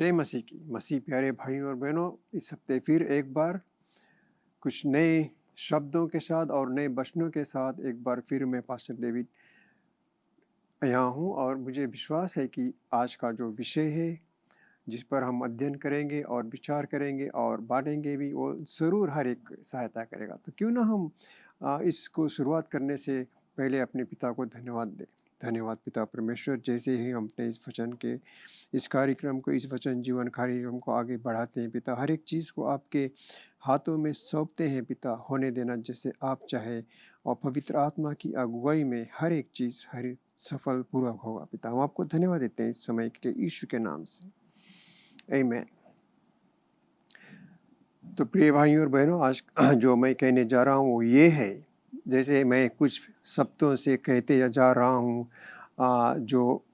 जय मसीह की। मसीह प्यारे भाइयों और बहनों, इस हफ्ते फिर एक बार कुछ नए शब्दों के साथ और नए वचनों के साथ एक बार फिर मैं पास्टर डेविड यहाँ हूँ और मुझे विश्वास है कि आज का जो विषय है जिस पर हम अध्ययन करेंगे और विचार करेंगे और बांटेंगे भी, वो ज़रूर हर एक सहायता करेगा। तो क्यों ना हम इसको शुरुआत करने से पहले अपने पिता को धन्यवाद दें। धन्यवाद पिता परमेश्वर, जैसे ही हम अपने इस वचन के इस कार्यक्रम को, इस वचन जीवन कार्यक्रम को आगे बढ़ाते हैं पिता, हर एक चीज़ को आपके हाथों में सौंपते हैं पिता। होने देना जैसे आप चाहे, और पवित्र आत्मा की अगुवाई में हर एक चीज़ हर सफल पूरा होगा पिता। हम आपको धन्यवाद देते हैं इस समय के लिए, यीशु के नाम से, आमीन। तो प्रिय भाइयों और बहनों, आज जो मैं कहने जा रहा हूँ वो ये है, जैसे मैं कुछ शब्दों से कहते जा रहा हूँ, जो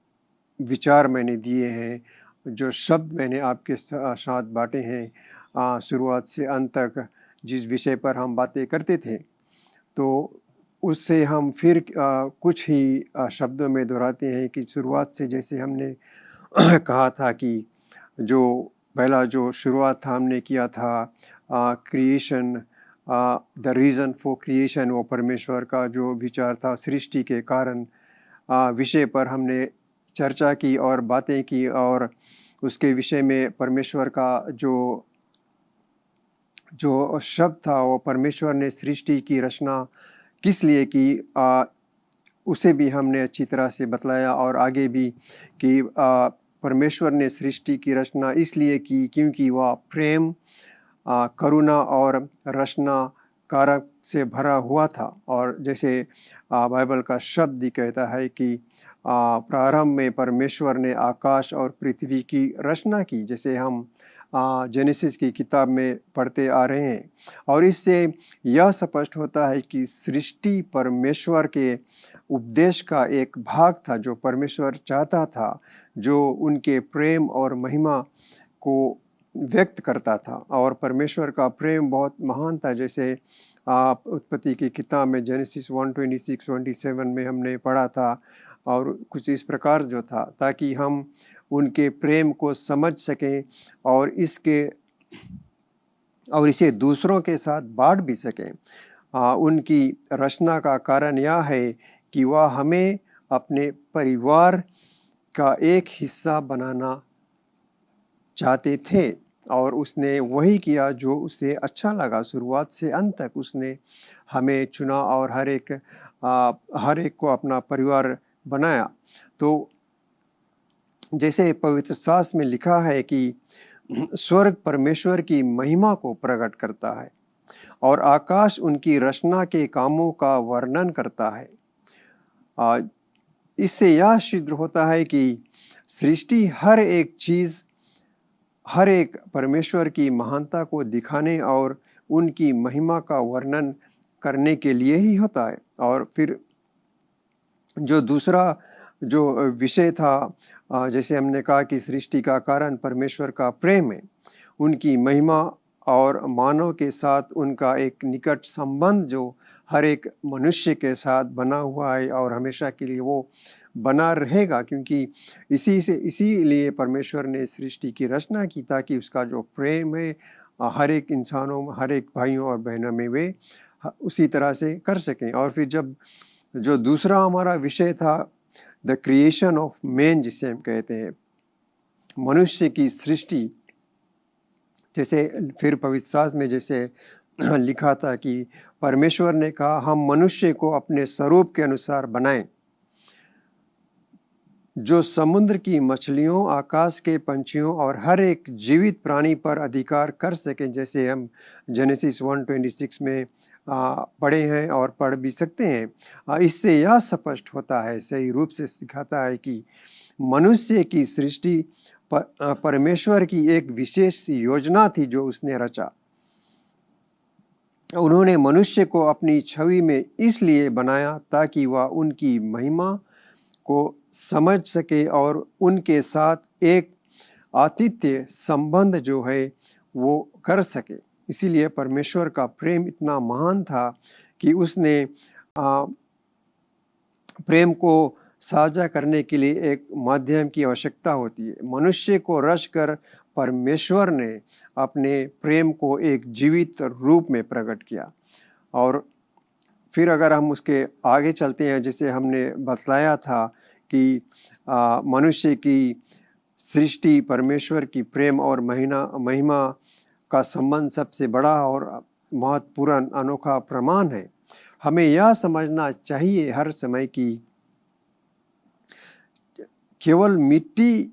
विचार मैंने दिए हैं, जो शब्द मैंने आपके साथ बांटे हैं, शुरुआत से अंत तक जिस विषय पर हम बातें करते थे, तो उससे हम फिर कुछ ही शब्दों में दोहराते हैं कि शुरुआत से जैसे हमने कहा था कि जो पहला जो शुरुआत था हमने किया था creation, the reason for creation, वो परमेश्वर का जो विचार था सृष्टि के कारण विषय पर हमने चर्चा की और बातें की, और उसके विषय में परमेश्वर का जो जो शब्द था, वो परमेश्वर ने सृष्टि की रचना किस लिए की, उसे भी हमने अच्छी तरह से बतलाया, और आगे भी कि परमेश्वर ने सृष्टि की रचना इसलिए की क्योंकि वह प्रेम, करुणा और रचना कारक से भरा हुआ था। और जैसे बाइबल का शब्द ही कहता है कि प्रारंभ में परमेश्वर ने आकाश और पृथ्वी की रचना की, जैसे हम जेनेसिस की किताब में पढ़ते आ रहे हैं। और इससे यह स्पष्ट होता है कि सृष्टि परमेश्वर के उपदेश का एक भाग था, जो परमेश्वर चाहता था, जो उनके प्रेम और महिमा को व्यक्त करता था। और परमेश्वर का प्रेम बहुत महान था, जैसे उत्पत्ति की किताब में जेनेसिस 1:26-27 में हमने पढ़ा था। और कुछ इस प्रकार जो था, ताकि हम उनके प्रेम को समझ सकें और इसे दूसरों के साथ बांट भी सकें। उनकी रचना का कारण यह है कि वह हमें अपने परिवार का एक हिस्सा बनाना चाहते थे, और उसने वही किया जो उसे अच्छा लगा। शुरुआत से अंत तक उसने हमें चुना और हर एक को अपना परिवार बनाया। तो जैसे पवित्र शास्त्र में लिखा है कि स्वर्ग परमेश्वर की महिमा को प्रकट करता है और आकाश उनकी रचना के कामों का वर्णन करता है। इससे यह सिद्ध होता है कि सृष्टि हर एक चीज़, हर एक परमेश्वर की महानता को दिखाने और उनकी महिमा का वर्णन करने के लिए ही होता है। और फिर जो दूसरा जो विषय था, जैसे हमने कहा कि सृष्टि का कारण परमेश्वर का प्रेम है, उनकी महिमा और मानव के साथ उनका एक निकट संबंध जो हर एक मनुष्य के साथ बना हुआ है और हमेशा के लिए वो बना रहेगा, क्योंकि इसीलिए परमेश्वर ने सृष्टि की रचना की, ताकि उसका जो प्रेम है हर एक इंसानों, हर एक भाइयों और बहनों में वे उसी तरह से कर सकें। और फिर जब जो दूसरा हमारा विषय था, द क्रिएशन ऑफ मैन, जिसे हम कहते हैं मनुष्य की सृष्टि, जैसे फिर पवित्र शास्त्र में जैसे लिखा था कि परमेश्वर ने कहा हम मनुष्य को अपने स्वरूप के अनुसार बनाएं, जो समुद्र की मछलियों, आकाश के पंछियों और हर एक जीवित प्राणी पर अधिकार कर सकें, जैसे हम जेनेसिस 1:26 में पढ़े हैं और पढ़ भी सकते हैं। इससे यह स्पष्ट होता है, सही रूप से सिखाता है कि मनुष्य की सृष्टि परमेश्वर की एक विशेष योजना थी जो उसने रचा। उन्होंने मनुष्य को अपनी छवि में इसलिए बनाया ताकि वह उनकी महिमा को समझ सके और उनके साथ एक आतिथ्य संबंध जो है वो कर सके। इसीलिए परमेश्वर का प्रेम इतना महान था कि उसने प्रेम को साझा करने के लिए एक माध्यम की आवश्यकता होती है। मनुष्य को रचकर परमेश्वर ने अपने प्रेम को एक जीवित रूप में प्रकट किया। और फिर अगर हम उसके आगे चलते हैं, जैसे हमने बतलाया था कि मनुष्य की सृष्टि परमेश्वर की प्रेम और महिमा का संबंध सबसे बड़ा और महत्वपूर्ण अनोखा प्रमाण है। हमें यह समझना चाहिए हर समय कि केवल मिट्टी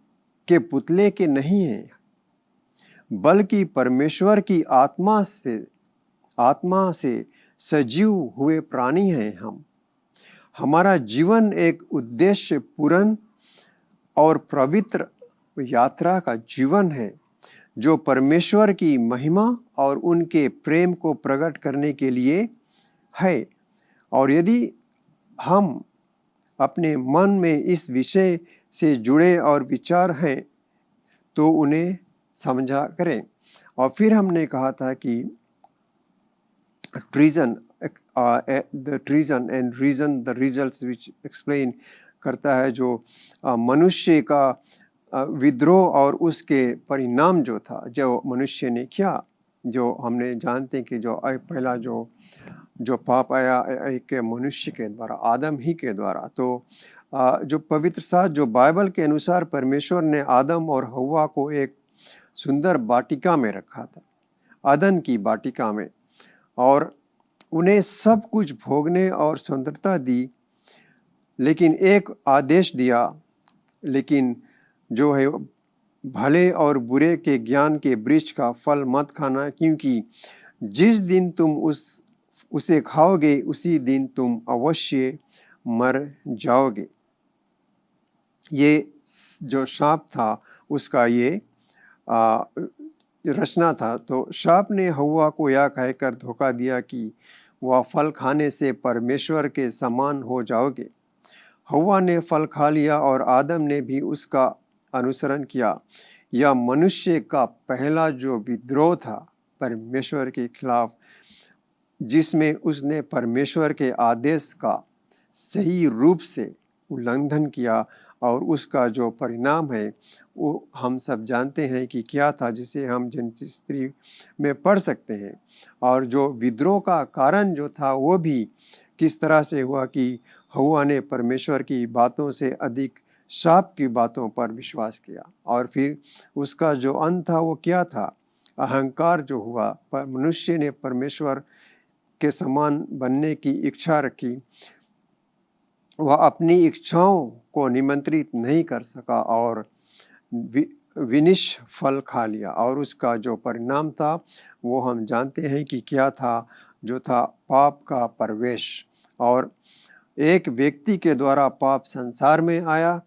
के पुतले के नहीं हैं, बल्कि परमेश्वर की आत्मा से सजीव हुए प्राणी हैं हम। हमारा जीवन एक उद्देश्य पूर्ण और पवित्र यात्रा का जीवन है, जो परमेश्वर की महिमा और उनके प्रेम को प्रकट करने के लिए है। और यदि हम अपने मन में इस विषय से जुड़े और विचार हैं तो उन्हें समझा करें। और फिर हमने कहा था कि treason the treason and reason the results which explain करता है, जो मनुष्य का विद्रोह और उसके परिणाम जो था, जो मनुष्य ने किया, जो हमने जानते हैं कि जो पहला जो पाप आया एक मनुष्य के द्वारा, आदम ही के द्वारा। तो जो पवित्र शास्त्र, जो बाइबल के अनुसार परमेश्वर ने आदम और हव्वा को एक सुंदर वाटिका में रखा था, अदन की वाटिका में, और उन्हें सब कुछ भोगने और स्वतंत्रता दी, लेकिन एक आदेश दिया, लेकिन जो है भले और बुरे के ज्ञान के वृक्ष का फल मत खाना, क्योंकि जिस दिन तुम उसे खाओगे उसी दिन तुम अवश्य मर जाओगे। ये जो शाप था उसका ये रचना था। तो शाप ने हव्वा को यह कहकर धोखा दिया कि वह फल खाने से परमेश्वर के समान हो जाओगे। हव्वा ने फल खा लिया और आदम ने भी उसका अनुसरण किया। यह मनुष्य का पहला जो विद्रोह था परमेश्वर के खिलाफ, जिसमें उसने परमेश्वर के आदेश का सही रूप से उल्लंघन किया, और उसका जो परिणाम है वो हम सब जानते हैं कि क्या था, जिसे हम जेनेसिस 3 में पढ़ सकते हैं। और जो विद्रोह का कारण जो था वो भी किस तरह से हुआ कि हव्वा ने परमेश्वर की बातों से अधिक शाप की बातों पर विश्वास किया, और फिर उसका जो अंत था वो क्या था, अहंकार जो हुआ। मनुष्य ने परमेश्वर के समान बनने की इच्छा रखी, वह अपनी इच्छाओं को नियंत्रित नहीं कर सका और विनिष्ट फल खा लिया, और उसका जो परिणाम था वो हम जानते हैं कि क्या था, जो था पाप का प्रवेश। और एक व्यक्ति के द्वारा पाप संसार में आया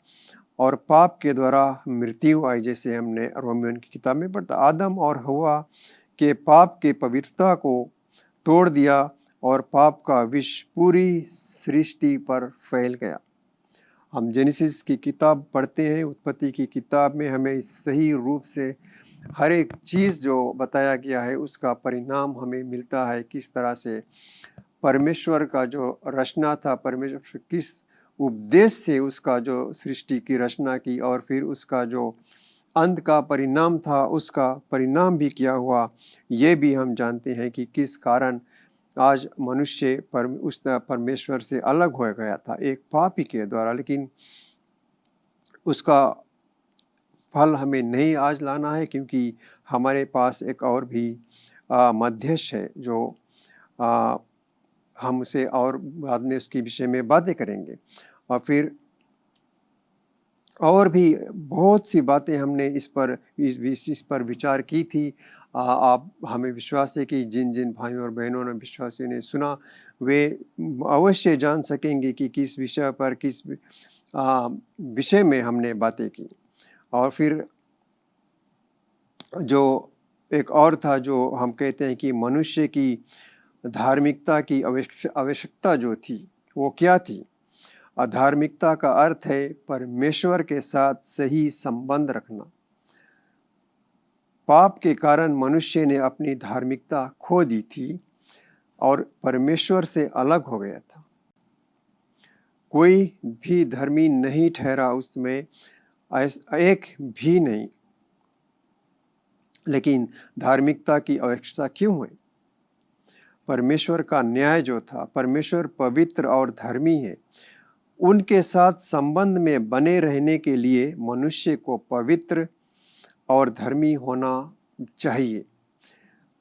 और पाप के द्वारा मृत्यु आई, जैसे हमने रोमियों की किताब में पढ़ा। आदम और हव्वा के पाप के पवित्रता को तोड़ दिया और पाप का विष पूरी सृष्टि पर फैल गया। हम जेनेसिस की किताब पढ़ते हैं, उत्पत्ति की किताब में हमें सही रूप से हर एक चीज़ जो बताया गया है उसका परिणाम हमें मिलता है, किस तरह से परमेश्वर का जो रचना था, परमेश्वर किस उपदेश से उसका जो सृष्टि की रचना की, और फिर उसका जो अंत का परिणाम था उसका परिणाम भी क्या हुआ, ये भी हम जानते हैं कि किस कारण आज मनुष्य उस परमेश्वर से अलग हो गया था एक पापी के द्वारा। लेकिन उसका फल हमें नहीं आज लाना है, क्योंकि हमारे पास एक और भी मध्यस्थ है, जो हम उसे और बाद में उसके विषय में बातें करेंगे। और फिर और भी बहुत सी बातें हमने इस पर विचार की थी। आप हमें विश्वास है कि जिन जिन भाइयों और बहनों ने विश्वासियों ने सुना, वे अवश्य जान सकेंगे कि किस विषय पर, किस विषय में हमने बातें की। और फिर जो एक और था, जो हम कहते हैं कि मनुष्य की धार्मिकता की आवश्यकता जो थी वो क्या थी। अधार्मिकता का अर्थ है परमेश्वर के साथ सही संबंध रखना। पाप के कारण मनुष्य ने अपनी धार्मिकता खो दी थी और परमेश्वर से अलग हो गया था। कोई भी धर्मी नहीं ठहरा उसमें, एक भी नहीं। लेकिन धार्मिकता की आवश्यकता क्यों हुई? परमेश्वर का न्याय जो था, परमेश्वर पवित्र और धर्मी है, उनके साथ संबंध में बने रहने के लिए मनुष्य को पवित्र और धर्मी होना चाहिए।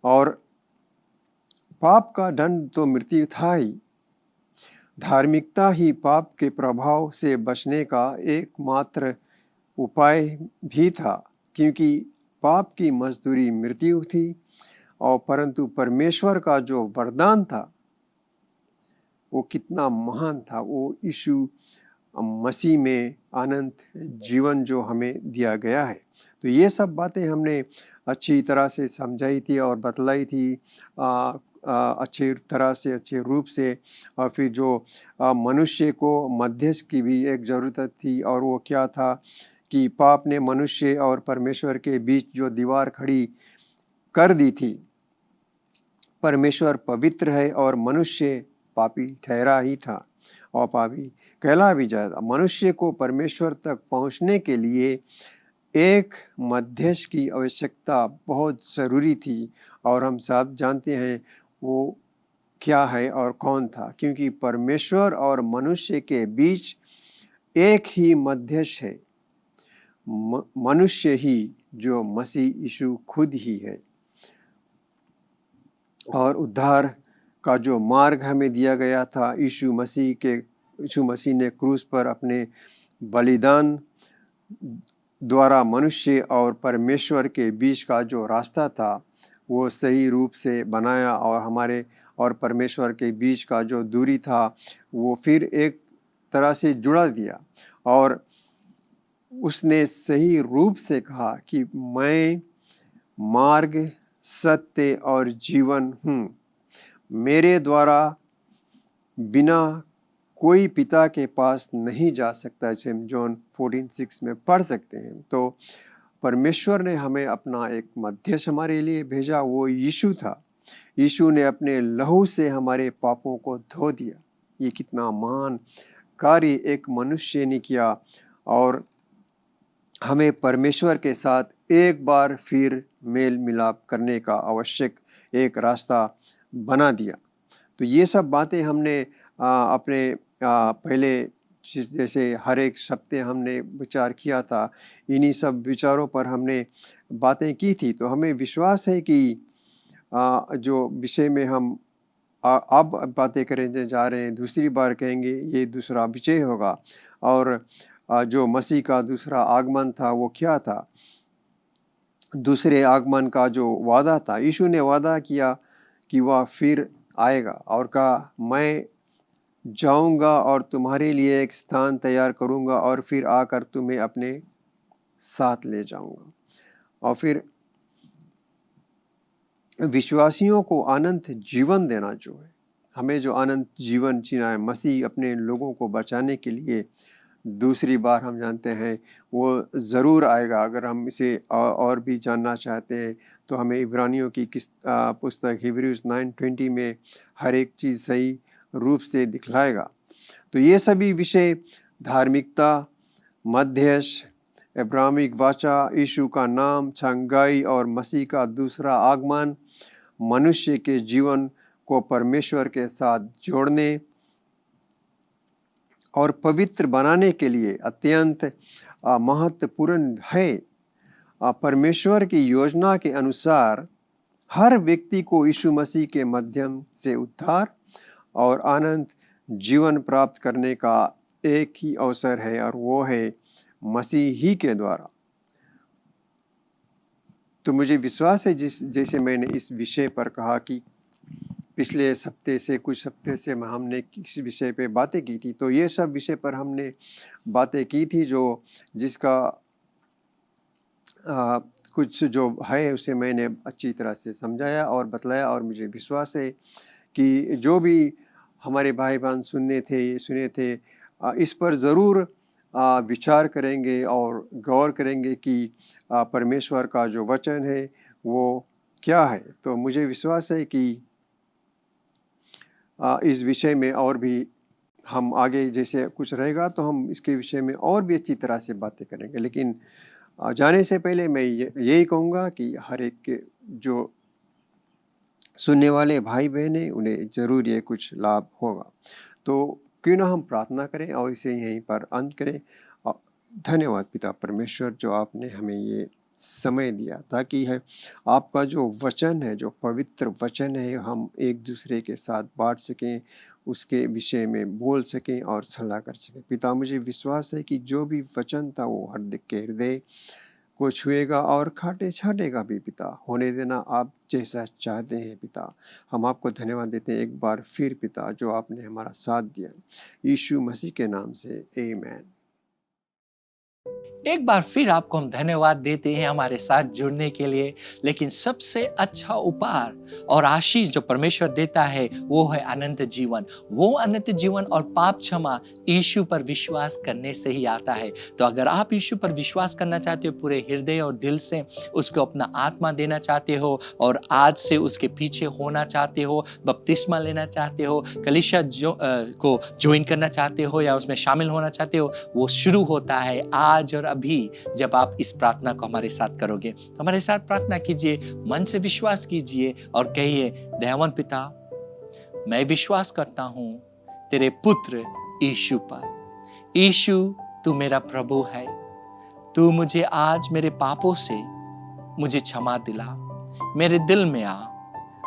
और पाप का दंड तो मृत्यु था ही। धार्मिकता ही पाप के प्रभाव से बचने का एकमात्र उपाय भी था, क्योंकि पाप की मजदूरी मृत्यु थी। और परंतु परमेश्वर का जो वरदान था वो कितना महान था, वो यीशु मसीह में अनंत जीवन जो हमें दिया गया है। तो ये सब बातें हमने अच्छी तरह से समझाई थी और बतलाई थी, अच्छी तरह से, अच्छे रूप से। और फिर जो मनुष्य को मध्यस्थ की भी एक ज़रूरत थी, और वो क्या था कि पाप ने मनुष्य और परमेश्वर के बीच जो दीवार खड़ी कर दी थी। परमेश्वर पवित्र है और मनुष्य पापी ठहरा ही था और पापी कहला भी जाएगा। मनुष्य को परमेश्वर तक पहुंचने के लिए एक मध्यस्थ की आवश्यकता बहुत ज़रूरी थी, और हम सब जानते हैं वो क्या है और कौन था, क्योंकि परमेश्वर और मनुष्य के बीच एक ही मध्यस्थ है, मनुष्य ही, जो मसीह यीशु खुद ही है। और उद्धार का जो मार्ग हमें दिया गया था, यीशु मसीह ने क्रूस पर अपने बलिदान द्वारा मनुष्य और परमेश्वर के बीच का जो रास्ता था वो सही रूप से बनाया, और हमारे और परमेश्वर के बीच का जो दूरी था वो फिर एक तरह से जुड़ा दिया। और उसने सही रूप से कहा कि मैं मार्ग, सत्य और जीवन हूँ, मेरे द्वारा बिना कोई पिता के पास नहीं जा सकता, जैसे हम जॉन 14:6 में पढ़ सकते हैं। तो परमेश्वर ने हमें अपना एक मध्यस्थ हमारे लिए भेजा, वो यीशु था। यीशु ने अपने लहू से हमारे पापों को धो दिया। ये कितना महान कार्य एक मनुष्य ने किया, और हमें परमेश्वर के साथ एक बार फिर मेल मिलाप करने का आवश्यक एक रास्ता बना दिया। तो ये सब बातें हमने अपने पहले जैसे हर एक सप्ताह हमने विचार किया था, इन्हीं सब विचारों पर हमने बातें की थी। तो हमें विश्वास है कि जो विषय में हम अब बातें करने जा रहे हैं, दूसरी बार कहेंगे, ये दूसरा विषय होगा। और जो मसीह का दूसरा आगमन था वो क्या था? दूसरे आगमन का जो वादा था, यीशु ने वादा किया कि वह फिर आएगा, और कहा मैं जाऊंगा और तुम्हारे लिए एक स्थान तैयार करूंगा, और फिर आकर तुम्हें अपने साथ ले जाऊंगा। और फिर विश्वासियों को अनंत जीवन देना जो है, हमें जो अनंत जीवन जीना है, मसीह अपने लोगों को बचाने के लिए दूसरी बार हम जानते हैं वो ज़रूर आएगा। अगर हम इसे और भी जानना चाहते हैं तो हमें इब्रानियों की पुस्तक हिब्रूज 9:20 में हर एक चीज़ सही रूप से दिखलाएगा। तो ये सभी विषय, धार्मिकता, मध्यस्थ, अब्राहमिक वाचा, यीशु का नाम, छंगाई और मसीह का दूसरा आगमन, मनुष्य के जीवन को परमेश्वर के साथ जोड़ने और पवित्र बनाने के लिए अत्यंत महत्वपूर्ण है। परमेश्वर की योजना के अनुसार हर व्यक्ति को यीशु मसीह के माध्यम से उद्धार और अनंत जीवन प्राप्त करने का एक ही अवसर है, और वो है मसीह ही के द्वारा। तो मुझे विश्वास है, जैसे मैंने इस विषय पर कहा कि पिछले कुछ हफ्ते से हमने किस विषय पे बातें की थी, तो ये सब विषय पर हमने बातें की थी जिसका कुछ जो है उसे मैंने अच्छी तरह से समझाया और बतलाया। और मुझे विश्वास है कि जो भी हमारे भाई बहन सुने थे, इस पर ज़रूर विचार करेंगे और गौर करेंगे कि परमेश्वर का जो वचन है वो क्या है। तो मुझे विश्वास है कि इस विषय में और भी हम आगे जैसे कुछ रहेगा तो हम इसके विषय में और भी अच्छी तरह से बातें करेंगे। लेकिन जाने से पहले मैं यही कहूँगा कि हर एक के जो सुनने वाले भाई बहन हैं उन्हें ज़रूर ये कुछ लाभ होगा। तो क्यों ना हम प्रार्थना करें और इसे यहीं पर अंत करें। धन्यवाद पिता परमेश्वर जो आपने हमें ये समय दिया ताकि है आपका जो वचन है, जो पवित्र वचन है, हम एक दूसरे के साथ बांट सकें, उसके विषय में बोल सकें और सलाह कर सकें। पिता मुझे विश्वास है कि जो भी वचन था वो हर के हृदय को छुएगा और खाटे छाटेगा भी पिता। होने देना आप जैसा चाहते हैं पिता। हम आपको धन्यवाद देते हैं एक बार फिर पिता जो आपने हमारा साथ दिया। यीशु मसीह के नाम से आमीन। एक बार फिर आपको हम धन्यवाद देते हैं हमारे साथ जुड़ने के लिए। लेकिन सबसे अच्छा उपहार और आशीष जो परमेश्वर देता है वो है अनंत जीवन। वो अनंत जीवन और पाप क्षमा यीशु पर विश्वास करने से ही आता है। तो अगर आप यीशु पर विश्वास करना चाहते हो, पूरे हृदय और दिल से उसको अपना आत्मा देना चाहते हो और आज से उसके पीछे होना चाहते हो, बपतिस्मा लेना चाहते हो, कलीसिया को ज्वाइन करना चाहते हो या उसमें शामिल होना चाहते हो, वो शुरू होता है आज और अभी जब आप इस प्रार्थना को हमारे साथ करोगे। तो हमारे साथ प्रार्थना कीजिए, मन से विश्वास कीजिए और कहिए, दयावान पिता, मैं विश्वास करता हूं तेरे पुत्र यीशु पर। यीशु, तू मेरा प्रभु है। तू मुझे आज मेरे पापों से मुझे क्षमा दिला, मेरे दिल में आ,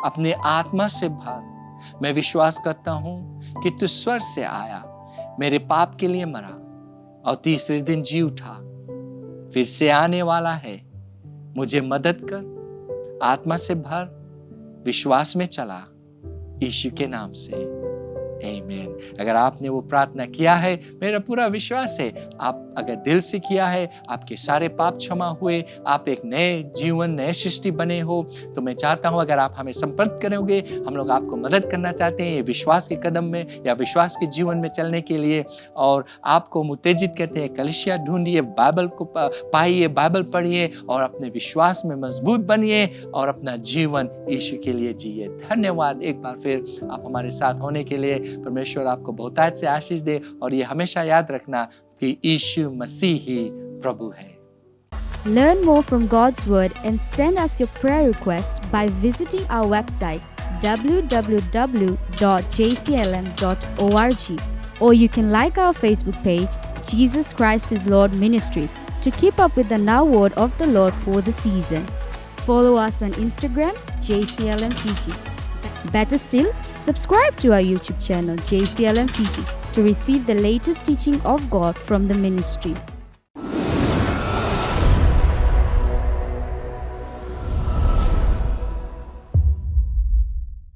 अपने आत्मा से भर। मैं विश्वास करता हूं कि तू स्वर्ग से आया, मेरे पाप के लिए मरा और तीसरे दिन जी उठा, फिर से आने वाला है। मुझे मदद कर, आत्मा से भर, विश्वास में चला, यीशु के नाम से आमीन। अगर आपने वो प्रार्थना किया है, मेरा पूरा विश्वास है आप अगर दिल से किया है, आपके सारे पाप क्षमा हुए, आप एक नए जीवन, नए सृष्टि बने हो। तो मैं चाहता हूं अगर आप हमें संपर्क करोगे, हम लोग आपको मदद करना चाहते हैं विश्वास के कदम में या विश्वास के जीवन में चलने के लिए। और आपको उत्तेजित करते हैं, कलीसिया ढूंढिए, बाइबल को पाइए, बाइबल पढ़िए और अपने विश्वास में मजबूत बनिए और अपना जीवन यीशु के लिए जिए। धन्यवाद एक बार फिर आप हमारे साथ होने के लिए। परमेश्वर आपको बहुतायत से आशीष दे और ये हमेशा याद रखना कि यीशु मसीह ही प्रभु है। Learn more from God's Word and send us your prayer request by visiting our website www.jclm.org, or you can like our Facebook page, Jesus Christ is Lord Ministries, to keep up with the now word of the Lord for the season. Follow us on Instagram, JCLMPG. Better still, subscribe to our YouTube channel, JCLMPG, to receive the latest teaching of God from the ministry.